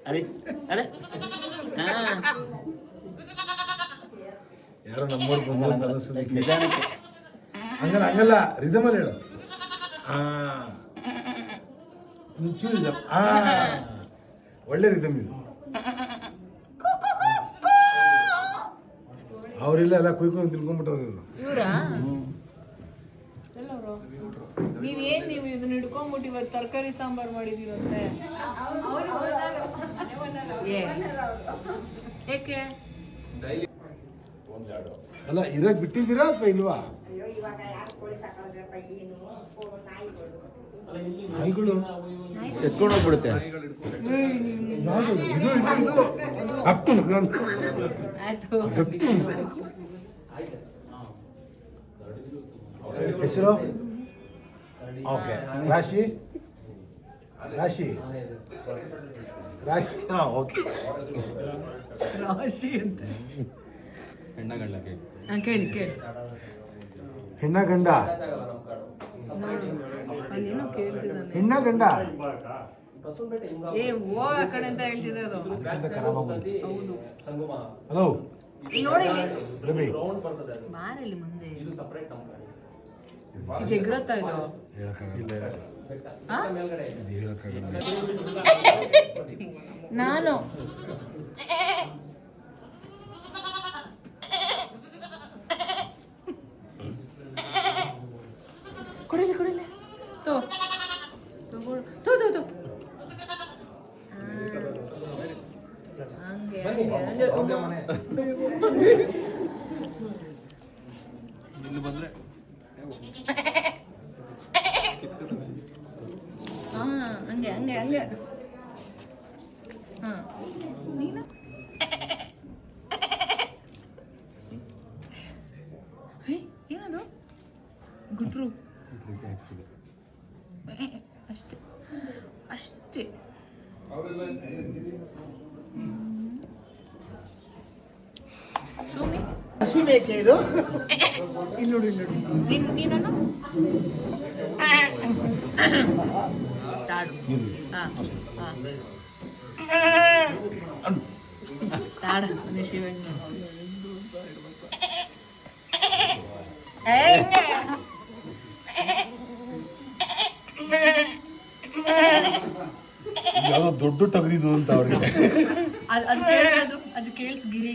ಅದೇ ಅದೇ ಯಾರೋ ನಮ್ಮವ್ರು ಬಂದ್ರು ಅಂತ ಅನಿಸ್ತದೆ ಹಂಗಲ್ಲ ಹಂಗಲ್ಲ ರಿದಮಲ್ಲಿ ಹೇಳು ಮುಂಚೂರು ರಿದಮ್ ಒಳ್ಳೆ ರಿದಮ್ ಇದು ಅವರೆಲ್ಲ ಎಲ್ಲ ಕುಯ್ಕೊಂಡು ತಿಳ್ಕೊಂಡ್ಬಿಟ್ಟವ್ರು ಇವ್ರಾ ನೀವು ಇದನ್ನ ಹಿಡ್ಕೊಂಡ್ಬಿಟ್ಟು ಇವತ್ತು ತರಕಾರಿ ಸಾಂಬಾರ್ ಮಾಡಿದೀರಂತೆ ಏಕೆ ಅಲ್ಲ ಇರಕ್ ಬಿಟ್ಟಿದ್ದೀರಾ ಅಥವಾ ಇಲ್ವಾ ನಾಯಿಗಳು ಎತ್ಕೊಂಡು ಹೋಗ್ಬಿಡುತ್ತೆ. ಇದು ಹೆಸರು ಓಕೆ ರಾಶಿ ರಾಶಿ ರಾಶಿ ಓಕೆ ರಾಶಿ ಅಂತ ಕೇಳಿ ಹೆಣ್ಣ ಗಂಡ ಅದೇನೋ ಕೇಳ್ತಿದ್ದಾನೆ ಹೆಣ್ಣ ಗಂಡ ಏ ಓ ಆ ಕಡೆ ಅಂತ ಹೇಳ್ತಿದ್ದೆ ಅದು ಹೌದು ಹಲೋ ನೋಡಿ ರವಿ ಬಾರಲ್ಲಿ ಮುಂದೆ ಇದು ಎಗ್ರತ್ತಾ ಇದು ನಾನು ಕೊಡಿಲ್ಲ ತೋ ಹಂಗೆ ಹಂಗೆ ಹಾ ನೀನು ಏನದು ಗುಟ್ರು ಅಷ್ಟೇ ಸೋಮಿ ಹಸಿ ಮೇಕೆ ಇದು ಇಲ್ಲಿ ನೋಡಿ ನೀನನ್ನು ತಾಡು ತಾಡ ಶಿವಣ್ಣ ಯಾವ್ದೋ ದೊಡ್ಡ ಟಗರಿದು ಅಂತ ಅವ್ರಿಗೆ ಅದು ಕೇಳಿಸ್ ಗಿರಿ